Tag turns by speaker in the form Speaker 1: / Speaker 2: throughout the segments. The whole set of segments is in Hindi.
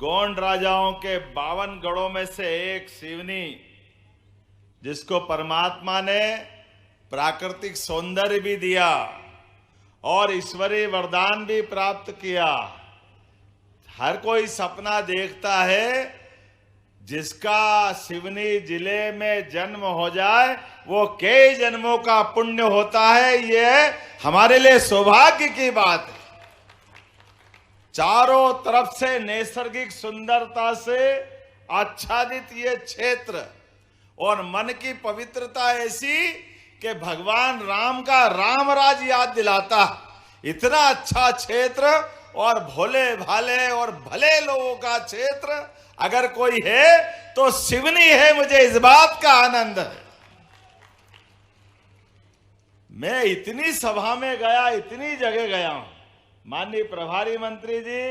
Speaker 1: गोंड राजाओं के 52 गढ़ों में से एक सिवनी, जिसको परमात्मा ने प्राकृतिक सौंदर्य भी दिया और ईश्वरीय वरदान भी प्राप्त किया। हर कोई सपना देखता है जिसका सिवनी जिले में जन्म हो जाए वो कई जन्मों का पुण्य होता है। ये हमारे लिए सौभाग्य की बात है। चारों तरफ से नैसर्गिक सुंदरता से आच्छादित ये क्षेत्र और मन की पवित्रता ऐसी कि भगवान राम का रामराज याद दिलाता। इतना अच्छा क्षेत्र और भोले भाले और भले लोगों का क्षेत्र अगर कोई है तो सिवनी है। मुझे इस बात का आनंद है। मैं इतनी सभा में गया, इतनी जगह गया हूं। माननीय प्रभारी मंत्री जी,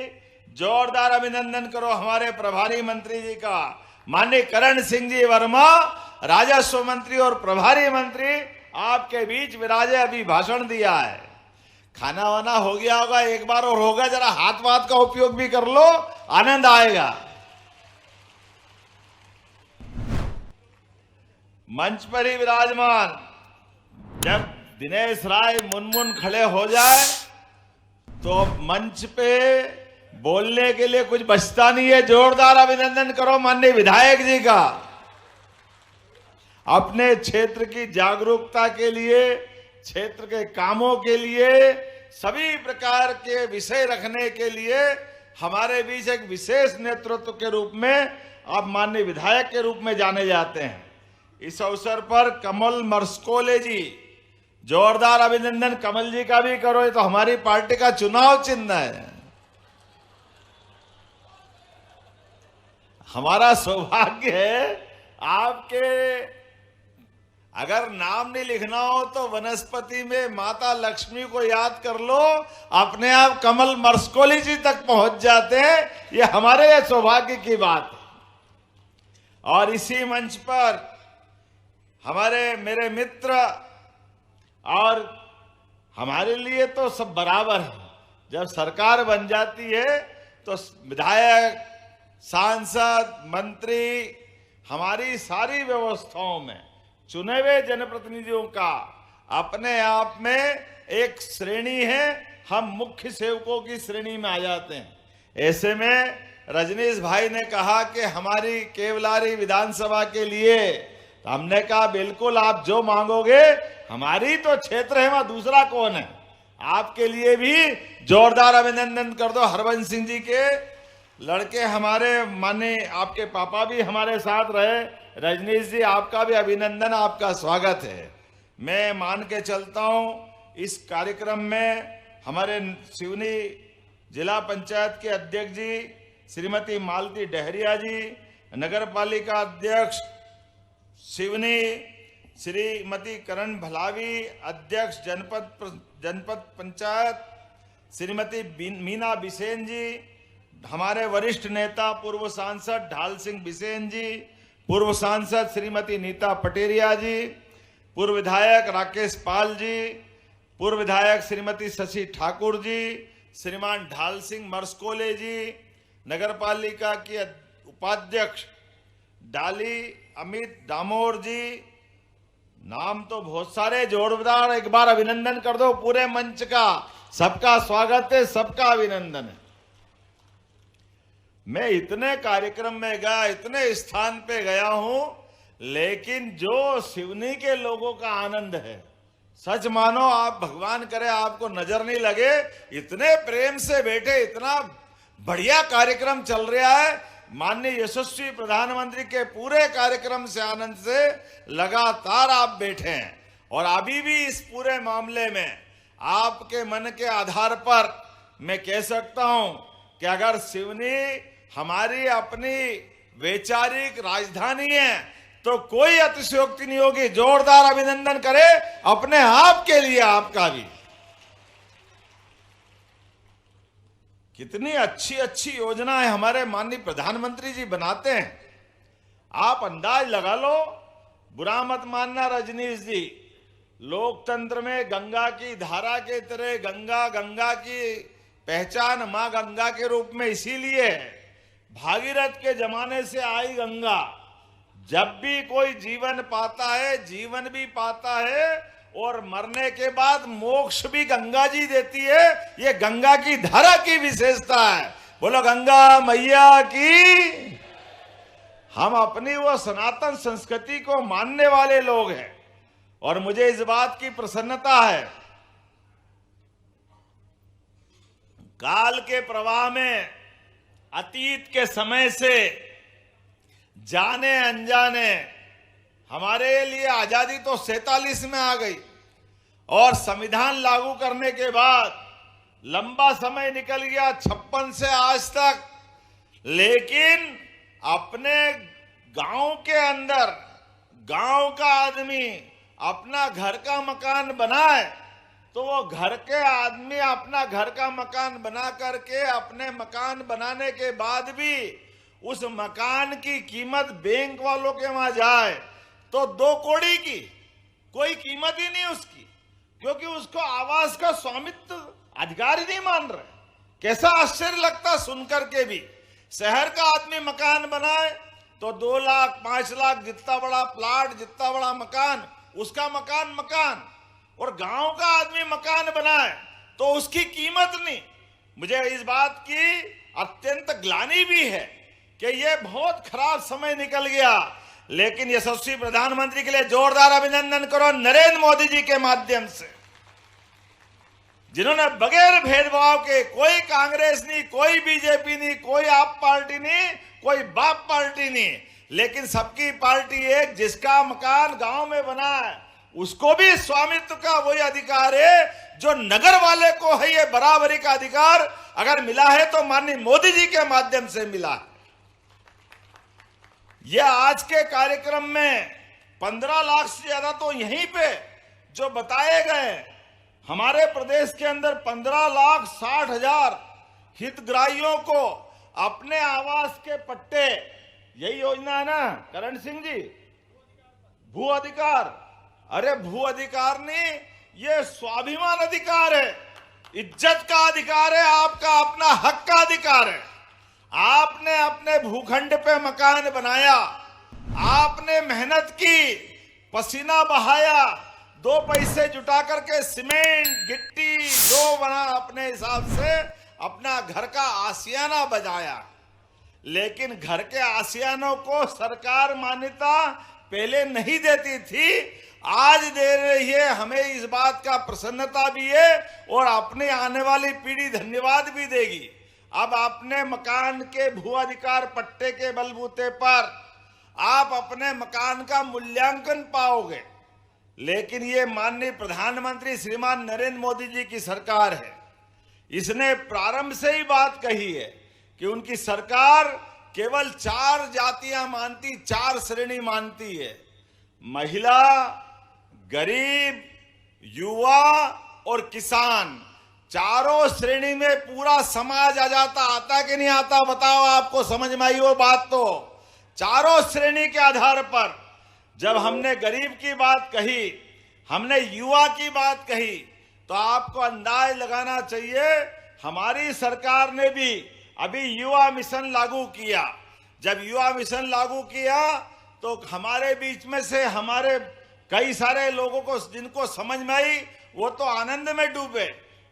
Speaker 1: जोरदार अभिनंदन करो हमारे प्रभारी मंत्री जी का। माननीय करण सिंह जी वर्मा, राजस्व मंत्री और प्रभारी मंत्री आपके बीच विराजे, अभी भाषण दिया है। खाना वाना हो गया होगा, एक बार और होगा, जरा हाथ वाथ का उपयोग भी कर लो, आनंद आएगा। मंच पर ही विराजमान जब दिनेश राय मुनमुन खड़े हो जाए तो मंच पे बोलने के लिए कुछ बचता नहीं है। जोरदार अभिनंदन करो माननीय विधायक जी का। अपने क्षेत्र की जागरूकता के लिए, क्षेत्र के कामों के लिए, सभी प्रकार के विषय रखने के लिए हमारे बीच एक विशेष नेतृत्व के रूप में आप माननीय विधायक के रूप में जाने जाते हैं। इस अवसर पर कमल मरस्कोले जी, जोरदार अभिनंदन कमल जी का भी करो। ये तो हमारी पार्टी का चुनाव चिन्ह है। हमारा सौभाग्य है आपके, अगर नाम नहीं लिखना हो तो वनस्पति में माता लक्ष्मी को याद कर लो, अपने आप कमल मरस्कोली जी तक पहुंच जाते हैं। ये हमारे लिए सौभाग्य की बात है। और इसी मंच पर हमारे मेरे मित्र, और हमारे लिए तो सब बराबर है। जब सरकार बन जाती है तो विधायक, सांसद, मंत्री, हमारी सारी व्यवस्थाओं में चुने हुए जनप्रतिनिधियों का अपने आप में एक श्रेणी है। हम मुख्य सेवकों की श्रेणी में आ जाते हैं। ऐसे में रजनीश भाई ने कहा कि हमारी केवलारी विधानसभा के लिए, तो हमने कहा बिल्कुल, आप जो मांगोगे, हमारी तो क्षेत्र है, वहां दूसरा कौन है। आपके लिए भी जोरदार अभिनंदन कर दो। हरवंश सिंह जी के लड़के हमारे, माने आपके पापा भी हमारे साथ रहे। रजनीश जी, आपका भी अभिनंदन, आपका स्वागत है। मैं मान के चलता हूं इस कार्यक्रम में हमारे सिवनी जिला पंचायत के अध्यक्ष जी श्रीमती मालती डहरिया जी, नगर पालिका अध्यक्ष सिवनी श्रीमती करण भलावी, अध्यक्ष जनपद पंचायत श्रीमती मीना बिसेन जी, हमारे वरिष्ठ नेता पूर्व सांसद ढाल सिंह बिसेन जी, पूर्व सांसद श्रीमती नीता पटेरिया जी, पूर्व विधायक राकेश पाल जी, पूर्व विधायक श्रीमती शशि ठाकुर जी, श्रीमान ढाल सिंह मरस्कोले जी, नगर पालिका के उपाध्यक्ष डाली अमित डामोर जी, नाम तो बहुत सारे, जोरदार एक बार अभिनंदन कर दो पूरे मंच का। सबका स्वागत है, सबका अभिनंदन है। मैं इतने कार्यक्रम में गया, इतने स्थान पे गया हूं, लेकिन जो सिवनी के लोगों का आनंद है, सच मानो, आप भगवान करे आपको नजर नहीं लगे, इतने प्रेम से बैठे, इतना बढ़िया कार्यक्रम चल रहा है। माननीय यशस्वी प्रधानमंत्री के पूरे कार्यक्रम से आनंद से लगातार आप बैठे हैं। और अभी भी इस पूरे मामले में आपके मन के आधार पर मैं कह सकता हूं कि अगर सिवनी हमारी अपनी वैचारिक राजधानी है तो कोई अतिशयोक्ति नहीं होगी। जोरदार अभिनंदन करें अपने आप के लिए, आपका भी। कितनी अच्छी अच्छी योजनाएं हमारे माननीय प्रधानमंत्री जी बनाते हैं। आप अंदाज लगा लो, बुरा मत मानना रजनीश जी, लोकतंत्र में गंगा की धारा के तरह गंगा की पहचान मां गंगा के रूप में इसीलिए है। भागीरथ के जमाने से आई गंगा। जब भी कोई जीवन पाता है, जीवन भी पाता है और मरने के बाद मोक्ष भी गंगा जी देती है। ये गंगा की धारा की विशेषता है। बोलो गंगा मैया की। हम अपनी वो सनातन संस्कृति को मानने वाले लोग हैं और मुझे इस बात की प्रसन्नता है, काल के प्रवाह में अतीत के समय से जाने अनजाने हमारे लिए आजादी तो 47 में आ गई और संविधान लागू करने के बाद लंबा समय निकल गया 56 से आज तक। लेकिन अपने गांव के अंदर गांव का आदमी अपना घर का मकान बनाए तो वो घर के आदमी अपना घर का मकान बना करके अपने मकान बनाने के बाद भी उस मकान की कीमत बैंक वालों के वहां जाए तो 2 कौड़ी की, कोई कीमत ही नहीं उसकी, क्योंकि उसको आवास का स्वामित्व अधिकार ही नहीं मान रहे। कैसा आश्चर्य लगता सुनकर के भी। शहर का आदमी मकान बनाए तो 2 लाख 5 लाख, जितना बड़ा प्लाट जितना बड़ा मकान उसका मकान, और गांव का आदमी मकान बनाए तो उसकी कीमत नहीं। मुझे इस बात की अत्यंत ग्लानि भी है कि ये बहुत खराब समय निकल गया। लेकिन यशस्वी प्रधानमंत्री के लिए जोरदार अभिनंदन करो नरेंद्र मोदी जी के माध्यम से, जिन्होंने बगैर भेदभाव के, कोई कांग्रेस नहीं, कोई बीजेपी नहीं, कोई आप पार्टी नहीं, कोई बाप पार्टी नहीं, लेकिन सबकी पार्टी एक, जिसका मकान गांव में बना है उसको भी स्वामित्व का वही अधिकार है जो नगर वाले को है। ये बराबरी का अधिकार अगर मिला है तो माननीय मोदी जी के माध्यम से मिला है। यह आज के कार्यक्रम में 15 लाख से ज्यादा तो यहीं पे जो बताए गए, हमारे प्रदेश के अंदर 15,60,000 हितग्राहियों को अपने आवास के पट्टे, यही योजना है ना करण सिंह जी, भू अधिकार। अरे भू अधिकार नहीं, ये स्वाभिमान अधिकार है, इज्जत का अधिकार है, आपका अपना हक का अधिकार है। आपने अपने भूखंड पे मकान बनाया, आपने मेहनत की, पसीना बहाया, 2 पैसे जुटा करके सीमेंट गिट्टी जो बना, अपने हिसाब से अपना घर का आशियाना बजाया। लेकिन घर के आशियानों को सरकार मान्यता पहले नहीं देती थी, आज दे रही है। हमें इस बात का प्रसन्नता भी है और अपने आने वाली पीढ़ी धन्यवाद भी देगी। अब अपने मकान के भू अधिकार पट्टे के बलबूते पर आप अपने मकान का मूल्यांकन पाओगे। लेकिन ये माननीय प्रधानमंत्री श्रीमान नरेंद्र मोदी जी की सरकार है, इसने प्रारंभ से ही बात कही है कि उनकी सरकार केवल 4 जातियां मानती, 4 श्रेणी मानती है, महिला, गरीब, युवा और किसान। चारों श्रेणी में पूरा समाज आ जाता, आता कि नहीं आता बताओ, आपको समझ में आई वो बात। तो चारों श्रेणी के आधार पर जब हमने गरीब की बात कही, हमने युवा की बात कही, तो आपको अंदाज लगाना चाहिए हमारी सरकार ने भी अभी युवा मिशन लागू किया। जब युवा मिशन लागू किया तो हमारे बीच में से हमारे कई सारे लोगों को, जिनको समझ में आई वो तो आनंद में डूबे,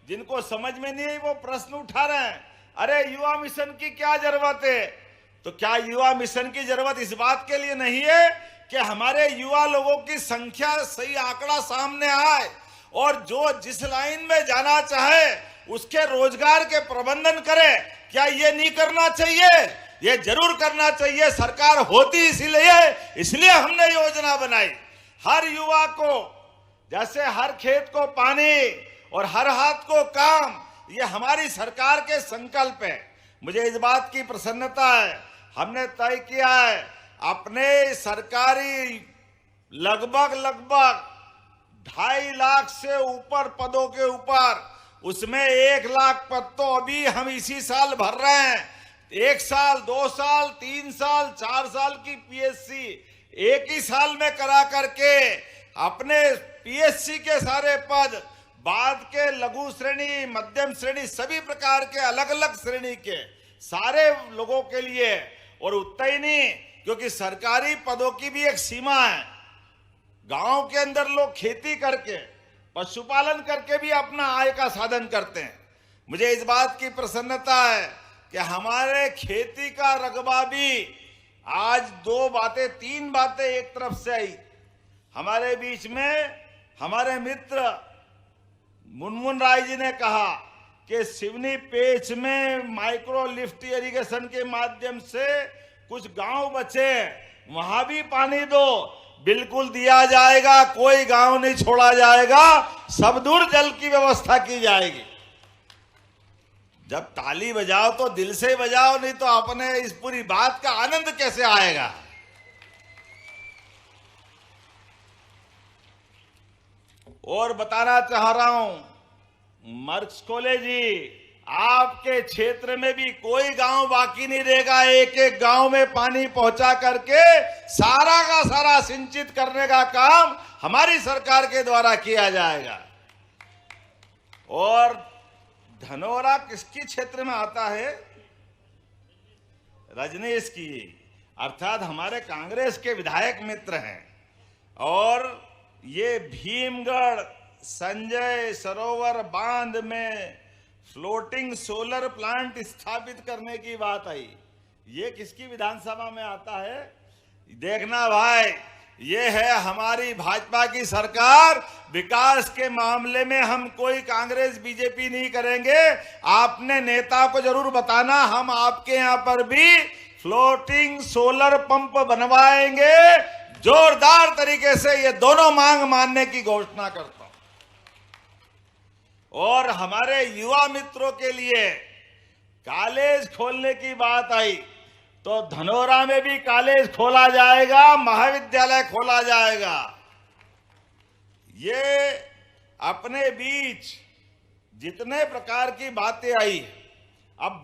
Speaker 1: जिनको समझ में नहीं आई वो प्रश्न उठा रहे हैं, अरे युवा मिशन की क्या जरूरत है। तो क्या युवा मिशन की जरूरत इस बात के लिए नहीं है कि हमारे युवा लोगों की संख्या, सही आंकड़ा सामने आए और जो जिस लाइन में जाना चाहे उसके रोजगार के प्रबंधन करे? क्या ये नहीं करना चाहिए? ये जरूर करना चाहिए। सरकार होती इसलिए हमने योजना बनाई। हर युवा को, जैसे हर खेत को पानी और हर हाथ को काम, ये हमारी सरकार के संकल्प है। मुझे इस बात की प्रसन्नता है, हमने तय किया है अपने सरकारी लगभग 2.5 लाख से ऊपर पदों के ऊपर, उसमें 1 लाख पद तो अभी हम इसी साल भर रहे हैं। 1 साल, 2 साल, 3 साल, 4 साल की पीएससी एक ही साल में करा करके अपने पीएससी के सारे पद, बाद के लघु श्रेणी, मध्यम श्रेणी, सभी प्रकार के अलग अलग श्रेणी के सारे लोगों के लिए। और उतना ही नहीं, क्योंकि सरकारी पदों की भी एक सीमा है। गांव के अंदर लोग खेती करके, पशुपालन करके भी अपना आय का साधन करते हैं। मुझे इस बात की प्रसन्नता है कि हमारे खेती का रकबा भी आज 3 बातें एक तरफ से आई। हमारे बीच में हमारे मित्र मुनमुन राय जी ने कहा कि सिवनी पेच में माइक्रो लिफ्ट इरिगेशन के माध्यम से कुछ गांव बचे, वहां भी पानी दो। बिल्कुल दिया जाएगा, कोई गांव नहीं छोड़ा जाएगा, सब दूर जल की व्यवस्था की जाएगी। जब ताली बजाओ तो दिल से बजाओ, नहीं तो अपने इस पूरी बात का आनंद कैसे आएगा। और बताना चाह रहा हूं, मर्क्स कॉलेज जी, आपके क्षेत्र में भी कोई गांव बाकी नहीं रहेगा। एक एक गांव में पानी पहुंचा करके सारा का सारा सिंचित करने का काम हमारी सरकार के द्वारा किया जाएगा। और धनोरा किसकी क्षेत्र में आता है? रजनीश की, अर्थात हमारे कांग्रेस के विधायक मित्र हैं। और ये भीमगढ़ संजय सरोवर बांध में फ्लोटिंग सोलर प्लांट स्थापित करने की बात आई। ये किसकी विधानसभा में आता है? देखना भाई, ये है हमारी भाजपा की सरकार। विकास के मामले में हम कोई कांग्रेस बीजेपी नहीं करेंगे। आपने नेता को जरूर बताना, हम आपके यहां पर भी फ्लोटिंग सोलर पंप बनवाएंगे। जोरदार तरीके से ये दोनों मांग मानने की घोषणा करता हूं। और हमारे युवा मित्रों के लिए कॉलेज खोलने की बात आई तो धनोरा में भी कॉलेज खोला जाएगा, महाविद्यालय खोला जाएगा। ये अपने बीच जितने प्रकार की बातें आई। अब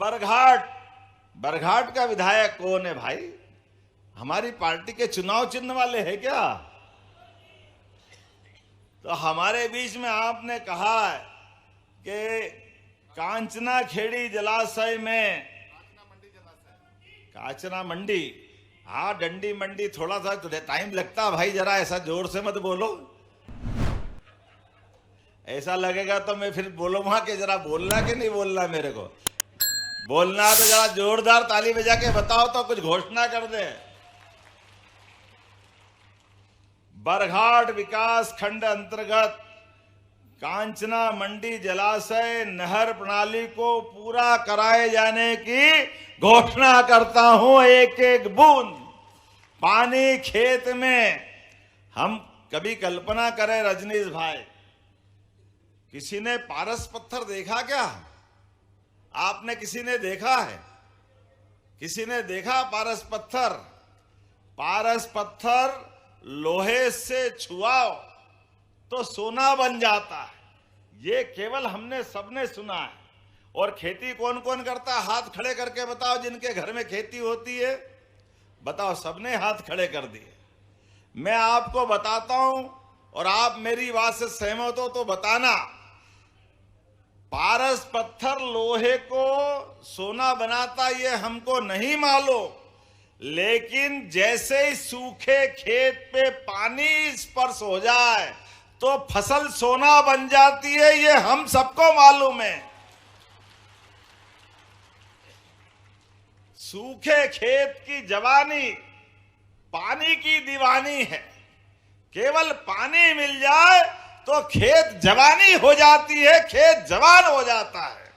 Speaker 1: बरघाट का विधायक कौन है भाई? हमारी पार्टी के चुनाव चिन्ह वाले हैं क्या? तो हमारे बीच में आपने कहा कि कांचना खेड़ी जलाशय में, काचना मंडी, हाँ डंडी मंडी, थोड़ा सा तो टाइम लगता भाई, जरा ऐसा जोर से मत बोलो। ऐसा लगेगा तो मैं फिर बोलूंगा कि जरा बोलना कि नहीं बोलना। मेरे को बोलना तो जरा जोरदार ताली बजा के बताओ तो कुछ घोषणा कर दे। बरघाट विकास खंड अंतर्गत कांचना मंडी जलाशय नहर प्रणाली को पूरा कराए जाने की घोषणा करता हूं। एक एक बूंद पानी खेत में। हम कभी कल्पना करें रजनीश भाई, किसी ने पारस पत्थर देखा क्या? आपने किसी ने देखा है? किसी ने देखा पारस पत्थर? पारस पत्थर लोहे से छुआओ तो सोना बन जाता है। ये केवल हमने सबने सुना है। और खेती कौन कौन करता है? हाथ खड़े करके बताओ, जिनके घर में खेती होती है बताओ। सबने हाथ खड़े कर दिए। मैं आपको बताता हूं और आप मेरी बात से सहमत हो तो बताना। पारस पत्थर लोहे को सोना बनाता ये हमको नहीं मालूम, लेकिन जैसे ही सूखे खेत पे पानी स्पर्श हो जाए तो फसल सोना बन जाती है, ये हम सबको मालूम है। सूखे खेत की जवानी पानी की दीवानी है। केवल पानी मिल जाए तो खेत जवानी हो जाती है, खेत जवान हो जाता है,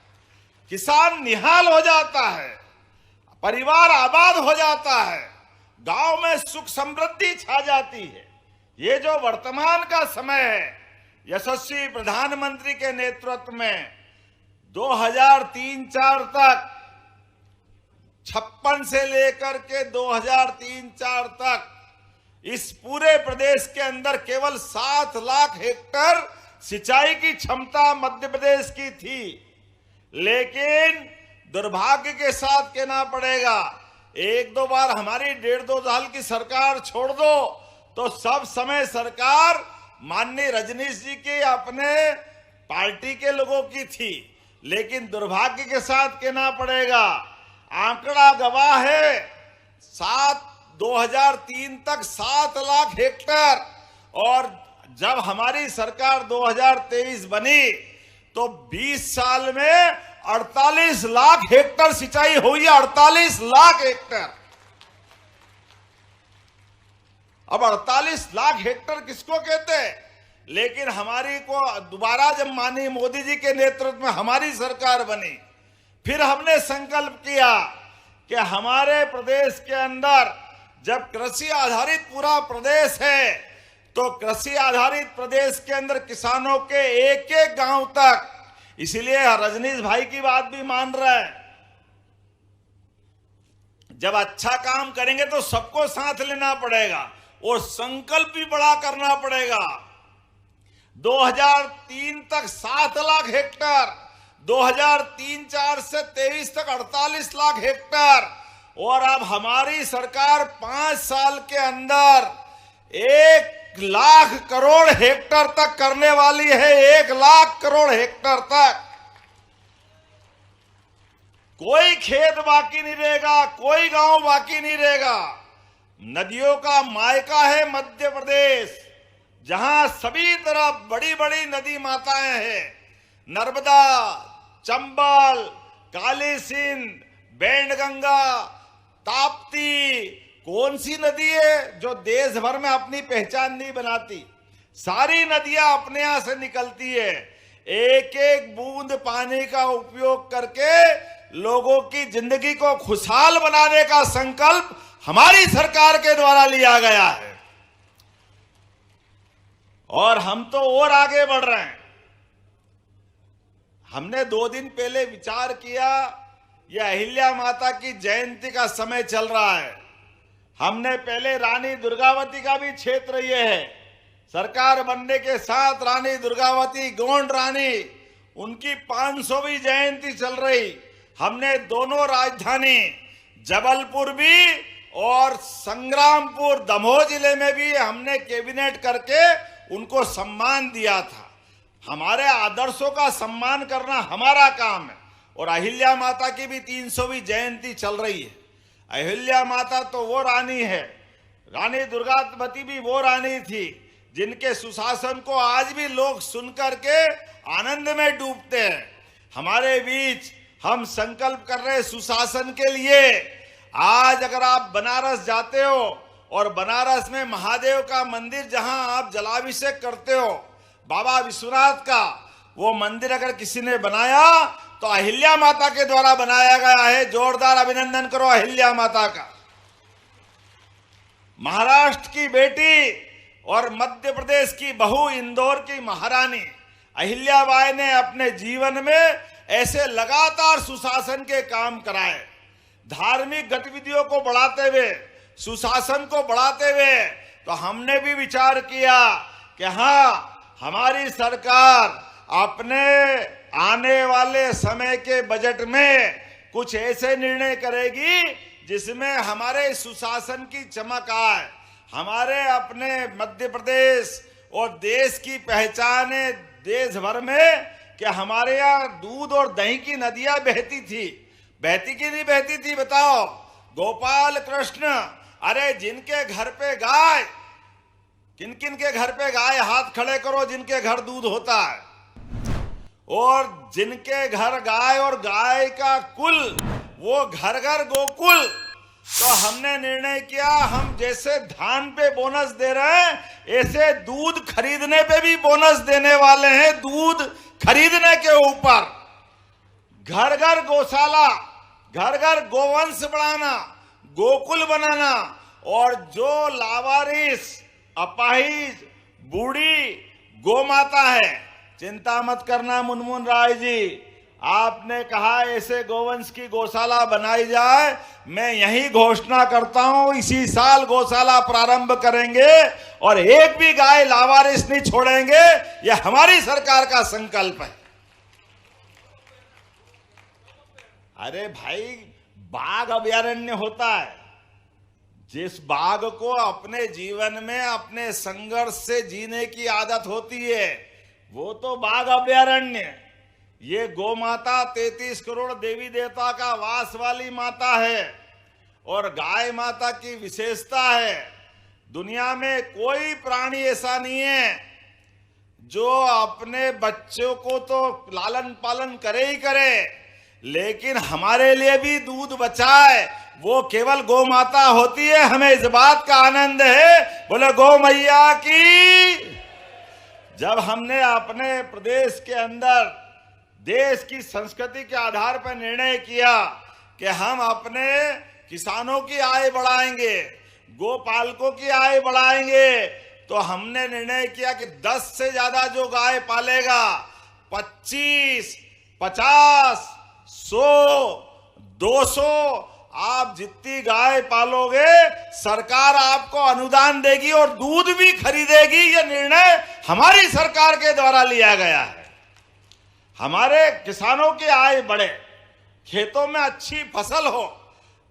Speaker 1: किसान निहाल हो जाता है, परिवार आबाद हो जाता है, गांव में सुख समृद्धि छा जाती है। ये जो वर्तमान का समय है, यशस्वी प्रधानमंत्री के नेतृत्व में 2003-04 तक 56 से लेकर के 2003-04 तक इस पूरे प्रदेश के अंदर केवल 7 लाख हेक्टेयर सिंचाई की क्षमता मध्य प्रदेश की थी। लेकिन दुर्भाग्य के साथ कहना पड़ेगा, 1-2 बार हमारी 1.5-2 साल की सरकार छोड़ दो तो सब समय सरकार माननीय रजनीश जी के अपने पार्टी के लोगों की थी। लेकिन दुर्भाग्य के साथ कहना पड़ेगा, आंकड़ा गवाह है। 2003 तक 7 लाख हेक्टेयर, और जब हमारी सरकार 2023 बनी तो 20 साल में 48 लाख हेक्टेयर सिंचाई हुई है। 48 लाख हेक्टेयर। अब 48 लाख हेक्टेयर किसको कहते हैं? लेकिन हमारी को दोबारा जब माननीय मोदी जी के नेतृत्व में हमारी सरकार बनी, फिर हमने संकल्प किया कि हमारे प्रदेश के अंदर जब कृषि आधारित पूरा प्रदेश है, तो कृषि आधारित प्रदेश के अंदर किसानों के एक एक गांव तक, इसीलिए रजनीश भाई की बात भी मान रहे हैं, जब अच्छा काम करेंगे तो सबको साथ लेना पड़ेगा और संकल्प भी बड़ा करना पड़ेगा। 2003 तक 7 लाख हेक्टेयर, 2003-4 से 23 तक 48 लाख हेक्टेयर, और अब हमारी सरकार 5 साल के अंदर 1 लाख करोड़ हेक्टेयर तक करने वाली है। 1 लाख करोड़ हेक्टेयर तक। कोई खेत बाकी नहीं रहेगा, कोई गांव बाकी नहीं रहेगा। नदियों का मायका है मध्य प्रदेश, जहां सभी तरफ बड़ी बड़ी नदी माताएं हैं। नर्मदा, चंबल, काली सिंध, बैनगंगा, ताप्ती, कौन सी नदी है जो देश भर में अपनी पहचान नहीं बनाती? सारी नदियां अपने यहां से निकलती है। एक एक बूंद पानी का उपयोग करके लोगों की जिंदगी को खुशहाल बनाने का संकल्प हमारी सरकार के द्वारा लिया गया है, और हम तो और आगे बढ़ रहे हैं। हमने 2 दिन पहले विचार किया, यह अहिल्या माता की जयंती का समय चल रहा है। हमने पहले रानी दुर्गावती का भी क्षेत्र ये है। सरकार बनने के साथ रानी दुर्गावती, गोंड रानी, उनकी 500वीं जयंती चल रही। हमने दोनों राजधानी जबलपुर भी और संग्रामपुर दमोह जिले में भी हमने कैबिनेट करके उनको सम्मान दिया था। हमारे आदर्शों का सम्मान करना हमारा काम है। और अहिल्या माता की भी 300वीं जयंती चल रही है। अहिल्या माता तो वो रानी है, रानी दुर्गावती भी वो रानी थी जिनके सुशासन को आज भी लोग सुनकर के आनंद में डूबते हैं। हमारे बीच हम संकल्प कर रहे सुशासन के लिए। आज अगर आप बनारस जाते हो और बनारस में महादेव का मंदिर जहां आप जलाभिषेक करते हो, बाबा विश्वनाथ का वो मंदिर अगर किसी ने बनाया तो अहिल्या माता के द्वारा बनाया गया है। जोरदार अभिनंदन करो अहिल्या माता का। महाराष्ट्र की बेटी और मध्य प्रदेश की बहू, इंदौर की महारानी अहिल्याबाई ने अपने जीवन में ऐसे लगातार सुशासन के काम कराए। धार्मिक गतिविधियों को बढ़ाते हुए, सुशासन को बढ़ाते हुए, तो हमने भी विचार किया कि हाँ, हमारी सरकार अपने आने वाले समय के बजट में कुछ ऐसे निर्णय करेगी जिसमें हमारे सुशासन की चमक आए। हमारे अपने मध्य प्रदेश और देश की पहचान है देश भर में कि हमारे यहाँ दूध और दही की नदियां बहती थी। बहती की नहीं बहती थी बताओ? गोपाल कृष्ण, अरे जिनके घर पे गाय, किन किन के घर पे गाय, हाथ खड़े करो जिनके घर दूध होता है। और जिनके घर गाय और गाय का कुल, वो घर घर गोकुल। तो हमने निर्णय किया, हम जैसे धान पे बोनस दे रहे हैं, ऐसे दूध खरीदने पे भी बोनस देने वाले हैं। दूध खरीदने के ऊपर घर घर गौशाला, घर घर गोवंश बढ़ाना, गोकुल बनाना, और जो लावारिस, अपाहिज, बूढ़ी गौ माता है, चिंता मत करना मुनमुन राय जी, आपने कहा ऐसे गोवंश की गौशाला बनाई जाए। मैं यही घोषणा करता हूं, इसी साल गौशाला प्रारंभ करेंगे और एक भी गाय लावारिस नहीं छोड़ेंगे। यह हमारी सरकार का संकल्प है। अरे भाई, बाघ अभयारण्य होता है, जिस बाघ को अपने जीवन में अपने संघर्ष से जीने की आदत होती है, वो तो बाघ अभयारण्य। ये गौ माता 33 करोड़ देवी देवता का वास वाली माता है और गाय माता की विशेषता है, दुनिया में कोई प्राणी ऐसा नहीं है जो अपने बच्चों को तो लालन पालन करे ही करे, लेकिन हमारे लिए भी दूध बचाए, वो केवल गौ माता होती है। हमें इस बात का आनंद है, बोले गौ मैया की। जब हमने अपने प्रदेश के अंदर देश की संस्कृति के आधार पर निर्णय किया कि हम अपने किसानों की आय बढ़ाएंगे, गोपालकों की आय बढ़ाएंगे, तो हमने निर्णय किया कि 10 से ज्यादा जो गाय पालेगा 25, 50, 100, 200 आप जितनी गाय पालोगे सरकार आपको अनुदान देगी और दूध भी खरीदेगी। यह निर्णय हमारी सरकार के द्वारा लिया गया है। हमारे किसानों की आय बढ़े, खेतों में अच्छी फसल हो,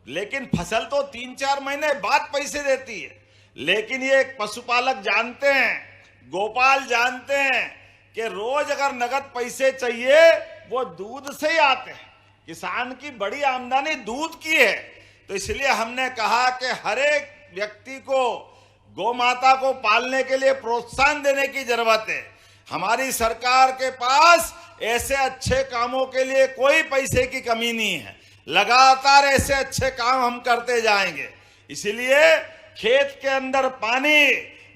Speaker 1: लेकिन फसल तो 3-4 महीने बाद पैसे देती है, लेकिन ये पशुपालक जानते हैं, गोपाल जानते हैं कि रोज अगर नगद पैसे चाहिए वो दूध से ही आते हैं। किसान की बड़ी आमदनी दूध की है, तो इसलिए हमने कहा कि हर एक व्यक्ति को गौ माता को पालने के लिए प्रोत्साहन देने की जरूरत है। हमारी सरकार के पास ऐसे अच्छे कामों के लिए कोई पैसे की कमी नहीं है, लगातार ऐसे अच्छे काम हम करते जाएंगे। इसलिए खेत के अंदर पानी,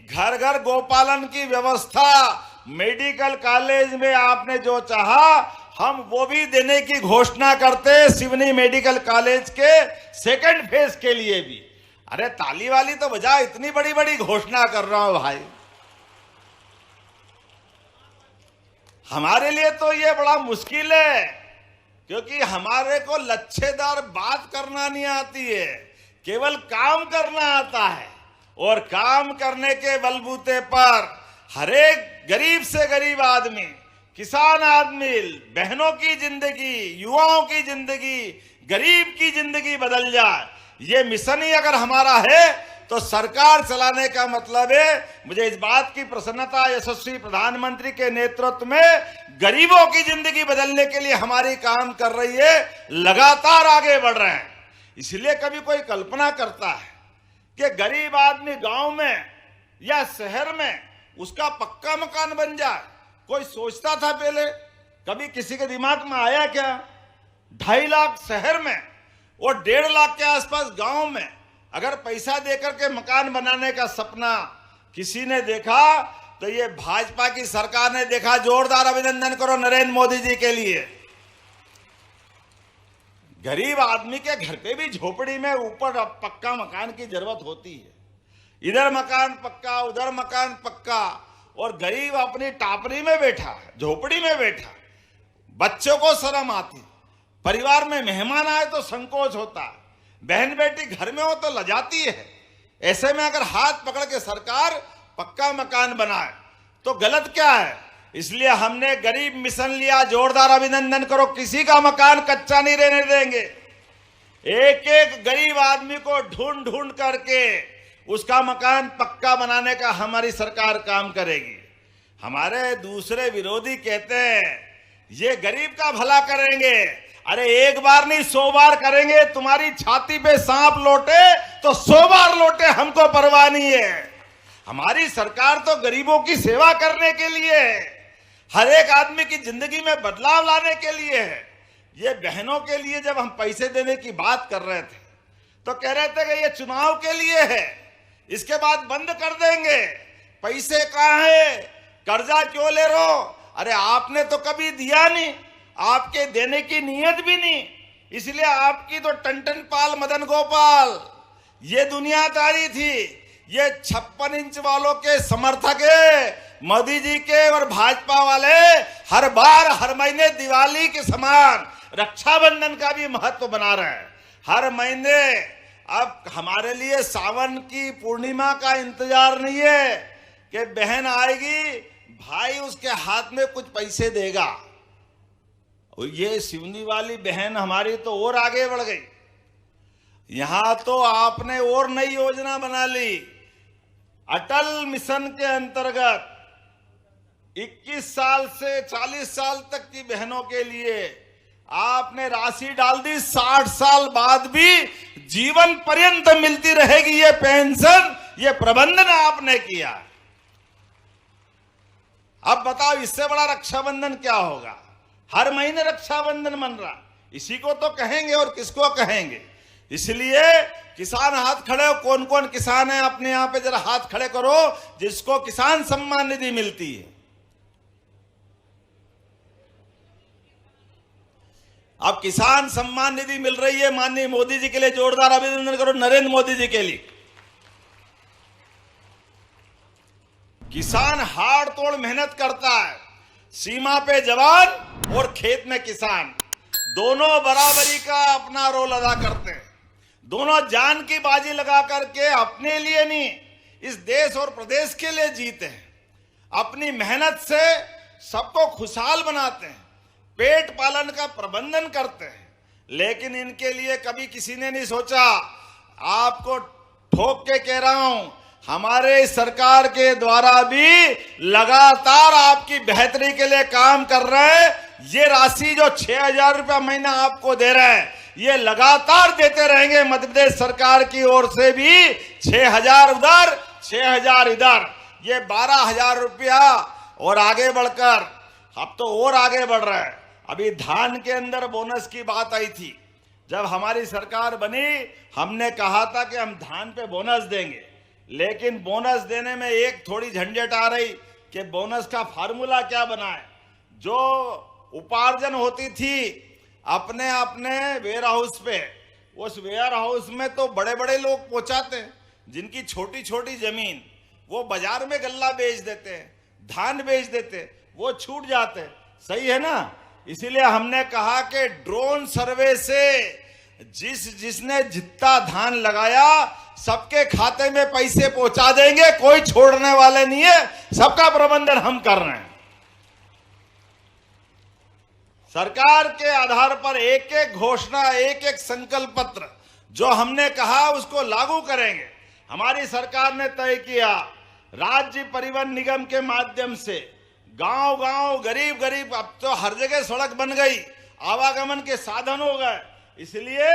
Speaker 1: घर घर गौपालन की व्यवस्था, मेडिकल कॉलेज में आपने जो चाहा हम वो भी देने की घोषणा करते, सिवनी मेडिकल कॉलेज के 2nd फेज के लिए भी। अरे ताली वाली तो बजा, इतनी बड़ी बड़ी घोषणा कर रहा हूं भाई। हमारे लिए तो ये बड़ा मुश्किल है, क्योंकि हमारे को लच्छेदार बात करना नहीं आती है, केवल काम करना आता है। और काम करने के बलबूते पर हरेक गरीब से गरीब आदमी, किसान आदमी, बहनों की जिंदगी, युवाओं की जिंदगी, गरीब की जिंदगी बदल जाए, ये मिशन ही अगर हमारा है तो सरकार चलाने का मतलब है। मुझे इस बात की प्रसन्नता, यशस्वी प्रधानमंत्री के नेतृत्व में गरीबों की जिंदगी बदलने के लिए हमारी काम कर रही है, लगातार आगे बढ़ रहे हैं। इसलिए कभी कोई कल्पना करता है कि गरीब आदमी गांव में या शहर में उसका पक्का मकान बन जाए, कोई सोचता था पहले? कभी किसी के दिमाग में आया क्या? 2.5 लाख शहर में और 1.5 लाख के आसपास गांव में अगर पैसा देकर के मकान बनाने का सपना किसी ने देखा तो ये भाजपा की सरकार ने देखा। जोरदार अभिनंदन करो नरेंद्र मोदी जी के लिए। गरीब आदमी के घर पे भी झोपड़ी में ऊपर पक्का मकान की जरूरत होती है, इधर मकान पक्का, उधर मकान पक्का, और गरीब अपनी टापरी में बैठा, झोपड़ी में बैठा। बच्चों को शर्म आती, परिवार में मेहमान आए तो संकोच होता, बहन बेटी घर में हो तो लजाती है। ऐसे में अगर हाथ पकड़ के सरकार पक्का मकान बनाए तो गलत क्या है? इसलिए हमने गरीब मिशन लिया। जोरदार अभिनंदन करो। किसी का मकान कच्चा नहीं रहने देंगे। एक एक गरीब आदमी को ढूंढ ढूंढ करके उसका मकान पक्का बनाने का हमारी सरकार काम करेगी। हमारे दूसरे विरोधी कहते हैं ये गरीब का भला करेंगे। अरे एक बार नहीं 100 बार करेंगे। तुम्हारी छाती पे सांप लौटे तो 100 बार लौटे, हमको परवाह नहीं है। हमारी सरकार तो गरीबों की सेवा करने के लिए है, हर एक आदमी की जिंदगी में बदलाव लाने के लिए है। ये बहनों के लिए जब हम पैसे देने की बात कर रहे थे तो कह रहे थे कि ये चुनाव के लिए है, इसके बाद बंद कर देंगे। पैसे कहाँ है? कर्जा क्यों ले रहे हो? अरे आपने तो कभी दिया नहीं, आपके देने की नीयत भी नहीं, इसलिए आपकी तो टन पाल मदन गोपाल ये दुनियादारी थी। ये 56 इंच वालों के समर्थक है, मोदी जी के और भाजपा वाले हर बार हर महीने दिवाली के समान रक्षाबंधन का भी महत्व बना रहे हैं। हर महीने अब हमारे लिए सावन की पूर्णिमा का इंतजार नहीं है कि बहन आएगी, भाई उसके हाथ में कुछ पैसे देगा। और ये सिवनी वाली बहन हमारी तो और आगे बढ़ गई। यहां तो आपने और नई योजना बना ली। अटल मिशन के अंतर्गत 21 साल से 40 साल तक की बहनों के लिए आपने राशि डाल दी, 60 साल बाद भी जीवन पर्यंत मिलती रहेगी ये पेंशन, ये प्रबंधन आपने किया। अब बताओ इससे बड़ा रक्षाबंधन क्या होगा? हर महीने रक्षाबंधन मन रहा, इसी को तो कहेंगे और किसको कहेंगे। इसलिए किसान हाथ खड़े हो, कौन कौन किसान है अपने यहां पे जरा हाथ खड़े करो जिसको किसान सम्मान निधि मिलती है। अब किसान सम्मान निधि मिल रही है, माननीय मोदी जी के लिए जोरदार अभिनंदन करो, नरेंद्र मोदी जी के लिए। किसान हाड़ तोड़ मेहनत करता है, सीमा पे जवान और खेत में किसान दोनों बराबरी का अपना रोल अदा करते हैं। दोनों जान की बाजी लगा करके अपने लिए नहीं, इस देश और प्रदेश के लिए जीते हैं। अपनी मेहनत से सबको खुशहाल बनाते हैं, पेट पालन का प्रबंधन करते हैं। लेकिन इनके लिए कभी किसी ने नहीं सोचा, आपको ठोक के कह रहा हूं, हमारे सरकार के द्वारा भी लगातार आपकी बेहतरी के लिए काम कर रहे हैं। ये राशि जो 6,000 रुपया महीना आपको दे रहे हैं, ये लगातार देते रहेंगे। मध्य प्रदेश सरकार की ओर से भी 6,000 उधर 6,000 इधर, ये 12,000 रुपया और आगे बढ़कर अब तो और आगे बढ़ रहा है। अभी धान के अंदर बोनस की बात आई थी, जब हमारी सरकार बनी हमने कहा था कि हम धान पे बोनस देंगे, लेकिन बोनस देने में एक थोड़ी झंझट आ रही कि बोनस का फार्मूला क्या बनाए। जो उपार्जन होती थी अपने अपने वेयर हाउस पे, उस वेयर हाउस में तो बड़े बड़े लोग पहुंचाते हैं, जिनकी छोटी छोटी जमीन वो बाजार में गल्ला बेच देते हैं, धान बेच देते, वो छूट जाते। सही है ना? इसीलिए हमने कहा कि ड्रोन सर्वे से जिसने जितना धान लगाया सबके खाते में पैसे पहुंचा देंगे, कोई छोड़ने वाले नहीं है, सबका प्रबंधन हम कर रहे हैं। सरकार के आधार पर एक एक घोषणा, एक एक संकल्प पत्र जो हमने कहा उसको लागू करेंगे। हमारी सरकार ने तय किया राज्य परिवहन निगम के माध्यम से गांव गांव गरीब गरीब, अब तो हर जगह सड़क बन गई, आवागमन के साधन हो गए, इसलिए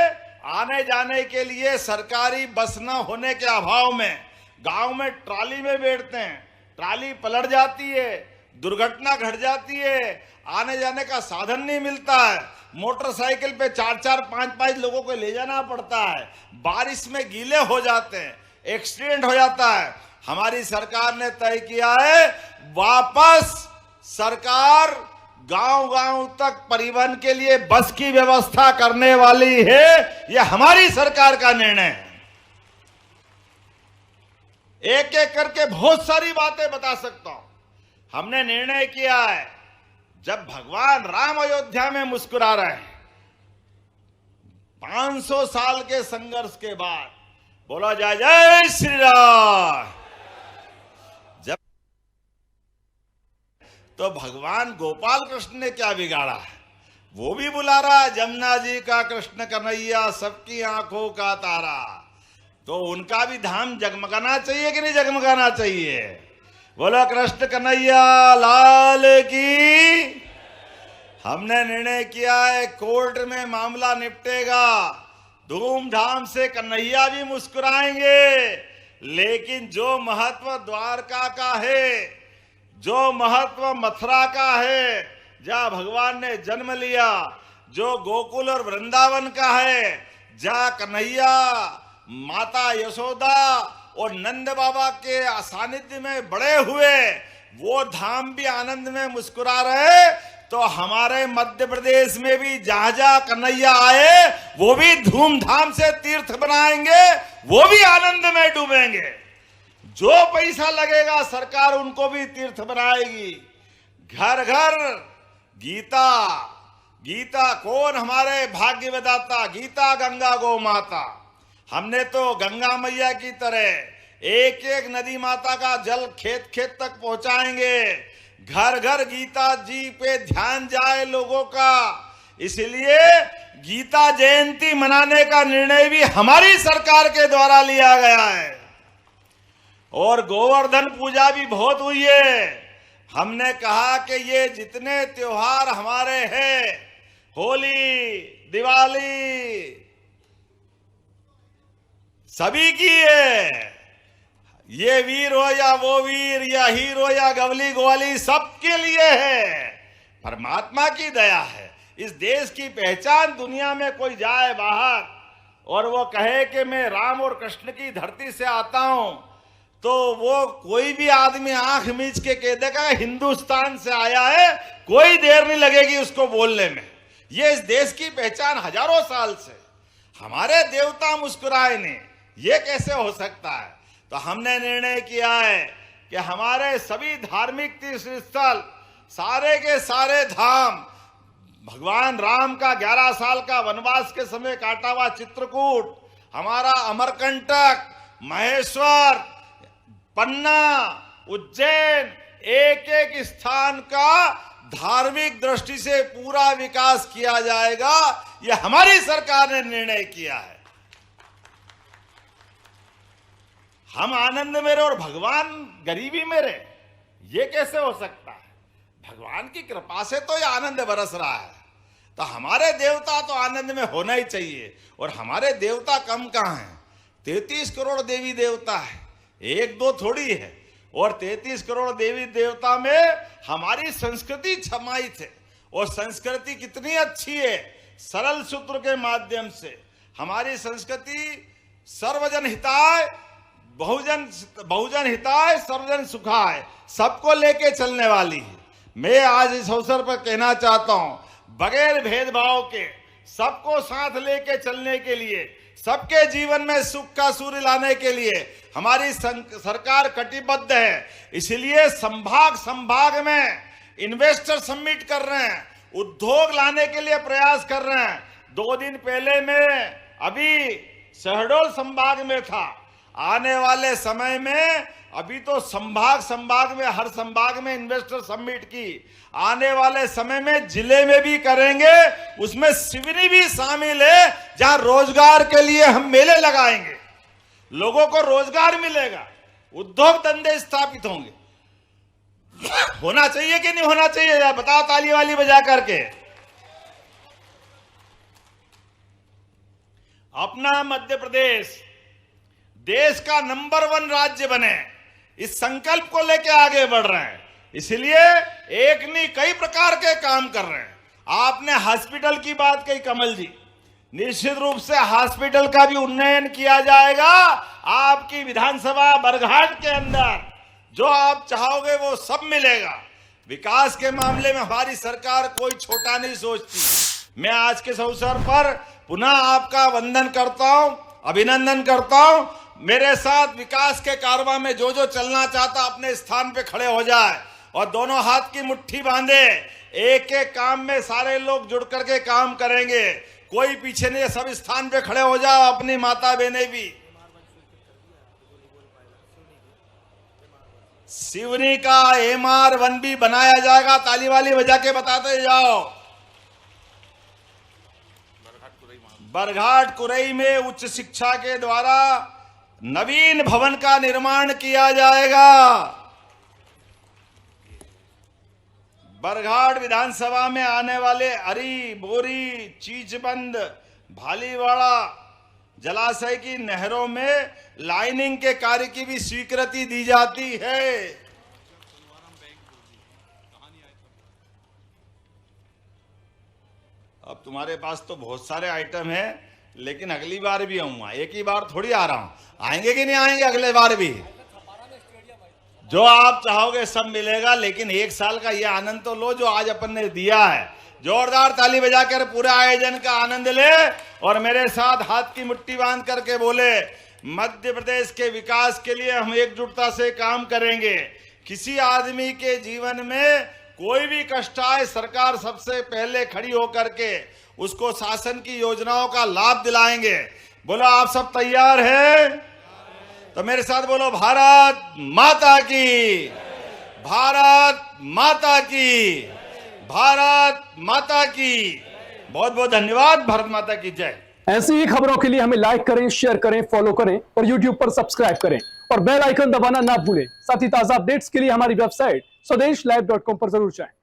Speaker 1: आने जाने के लिए सरकारी बस न होने के अभाव में गांव में ट्राली में बैठते हैं, ट्राली पलट जाती है, दुर्घटना घट जाती है, आने जाने का साधन नहीं मिलता है, मोटरसाइकिल पे 4-4, 5-5 लोगों को ले जाना पड़ता है, बारिश में गीले हो जाते हैं, एक्सीडेंट हो जाता है। हमारी सरकार ने तय किया है वापस सरकार गांव-गांव तक परिवहन के लिए बस की व्यवस्था करने वाली है। यह हमारी सरकार का निर्णय है। एक एक करके बहुत सारी बातें बता सकता हूं। हमने निर्णय किया है, जब भगवान राम अयोध्या में मुस्कुरा रहे हैं, 500 साल के संघर्ष के बाद, बोला जय जय श्री राम, जब तो भगवान गोपाल कृष्ण ने क्या बिगाड़ा है? वो भी बुला रहा है, जमुना जी का कृष्ण कन्हैया सबकी आंखों का तारा। तो उनका भी धाम जगमगाना चाहिए कि नहीं जगमगाना चाहिए? बोलो कृष्ण कन्हैया लाल की। हमने निर्णय किया है कोर्ट में मामला निपटेगा, धूमधाम से कन्हैया भी मुस्कुराएंगे, लेकिन जो महत्व द्वारका का है, जो महत्व मथुरा का है, जहां भगवान ने जन्म लिया, जो गोकुल और वृंदावन का है, जहां कन्हैया माता यशोदा और नंद बाबा के सानिध्य में बड़े हुए, वो धाम भी आनंद में मुस्कुरा रहे। तो हमारे मध्य प्रदेश में भी जहां जहां कन्हैया आए वो भी धूमधाम से तीर्थ बनाएंगे, वो भी आनंद में डूबेंगे। जो पैसा लगेगा सरकार उनको भी तीर्थ बनाएगी। घर घर गीता, गीता कौन? हमारे भाग्य विधाता गीता गंगा गौ माता। हमने तो गंगा मैया की तरह एक एक नदी माता का जल खेत खेत तक पहुंचाएंगे। घर घर गीता जी पे ध्यान जाए लोगों का। इसलिए गीता जयंती मनाने का निर्णय भी हमारी सरकार के द्वारा लिया गया है। और गोवर्धन पूजा भी बहुत हुई है। हमने कहा कि ये जितने त्योहार हमारे हैं, होली, दिवाली, सभी की है। ये वीर हो या वो वीर, या हीरो या गवली ग्वाली, सबके लिए है। परमात्मा की दया है। इस देश की पहचान, दुनिया में कोई जाए बाहर और वो कहे कि मैं राम और कृष्ण की धरती से आता हूं, तो वो कोई भी आदमी आंख मीच के कह देगा हिंदुस्तान से आया है, कोई देर नहीं लगेगी उसको बोलने में। ये इस देश की पहचान हजारों साल से। हमारे देवता मुस्कुराए नहीं, ये कैसे हो सकता है? तो हमने निर्णय किया है कि हमारे सभी धार्मिक तीर्थ स्थल, सारे के सारे धाम, भगवान राम का 11 साल का वनवास के समय काटा हुआ चित्रकूट, हमारा अमरकंटक, महेश्वर, पन्ना, उज्जैन, एक एक स्थान का धार्मिक दृष्टि से पूरा विकास किया जाएगा। यह हमारी सरकार ने निर्णय किया है। हम आनंद में रहे और भगवान गरीबी में रहे, ये कैसे हो सकता है? भगवान की कृपा से तो ये आनंद बरस रहा है। तो हमारे देवता तो आनंद में होना ही चाहिए। और हमारे देवता कम कहां हैं? 33 करोड़ देवी देवता है, एक दो थोड़ी है। और 33 करोड़ देवी देवता में हमारी संस्कृति समाहित है। और संस्कृति कितनी अच्छी है, सरल सूत्र के माध्यम से। हमारी संस्कृति सर्वजन हिताय, बहुजन हिताय, सर्वजन सुखाय, सबको लेके चलने वाली है। मैं आज इस अवसर पर कहना चाहता हूं, बगैर भेदभाव के सबको साथ लेके चलने के लिए, सबके जीवन में सुख का सूर्य लाने के लिए हमारी सरकार कटिबद्ध है। इसलिए संभाग में इन्वेस्टर समिट कर रहे हैं, उद्योग लाने के लिए प्रयास कर रहे हैं। 2 दिन पहले मैं अभी शहडोल संभाग में था। आने वाले समय में, अभी तो संभाग में, हर संभाग में इन्वेस्टर समिट की, आने वाले समय में जिले में भी करेंगे। उसमें सिवनी भी शामिल है, जहां रोजगार के लिए हम मेले लगाएंगे, लोगों को रोजगार मिलेगा, उद्योग धंधे स्थापित होंगे। होना चाहिए कि नहीं होना चाहिए? बताओ ताली वाली बजा करके। अपना मध्य प्रदेश देश का नंबर 1 राज्य बने, इस संकल्प को लेकर आगे बढ़ रहे हैं। इसलिए एक नहीं कई प्रकार के काम कर रहे हैं। आपने हॉस्पिटल की बात कही कमल जी, निश्चित रूप से हॉस्पिटल का भी उन्नयन किया जाएगा। आपकी विधानसभा बरघाट के अंदर जो आप चाहोगे वो सब मिलेगा। विकास के मामले में हमारी सरकार कोई छोटा नहीं सोचती। मैं आज के इस अवसर पर पुनः आपका वंदन करता हूं, अभिनंदन करता हूं। मेरे साथ विकास के कारवां में जो जो चलना चाहता अपने स्थान पे खड़े हो जाए और दोनों हाथ की मुट्ठी बांधे। एक एक काम में सारे लोग जुड़ करके काम करेंगे, कोई पीछे नहीं, सब स्थान पे खड़े हो जाओ। अपनी माता बहनें भी। सिवनी का MR1 भी बनाया जाएगा, ताली वाली बजा के बताते जाओ। बरघाट कुरई में उच्च शिक्षा के द्वारा नवीन भवन का निर्माण किया जाएगा। बरघाट विधानसभा में आने वाले अरी, बोरी, चीचबंद, भालीवाड़ा जलाशय की नहरों में लाइनिंग के कार्य की भी स्वीकृति दी जाती है। अब तुम्हारे पास तो बहुत सारे आइटम हैं, लेकिन अगली बार भी आऊंगा। एक ही बार थोड़ी आ रहा हूं, आएंगे कि नहीं आएंगे अगले बार भी? जो आप चाहोगे सब मिलेगा, लेकिन 1 साल का ये आनंद तो लो जो आज अपन ने दिया है। जोरदार ताली बजाकर पूरे आयोजन का आनंद ले और मेरे साथ हाथ की मुट्ठी बांध करके बोले, मध्य प्रदेश के विकास के लिए हम एकजुटता से काम करेंगे। किसी आदमी के जीवन में कोई भी कष्ट आए, सरकार सबसे पहले खड़ी होकर के उसको शासन की योजनाओं का लाभ दिलाएंगे। बोलो आप सब तैयार हैं? तो मेरे साथ बोलो, भारत माता की, भारत माता की, भारत माता की। बहुत बहुत धन्यवाद। भारत माता की जय।
Speaker 2: ऐसी ही खबरों के लिए हमें लाइक करें, शेयर करें, फॉलो करें और YouTube पर सब्सक्राइब करें और बेल आइकन दबाना ना भूलें। साथ ही ताजा अपडेट्स के लिए हमारी वेबसाइट स्वदेश लाइव.com पर जरूर जाएं।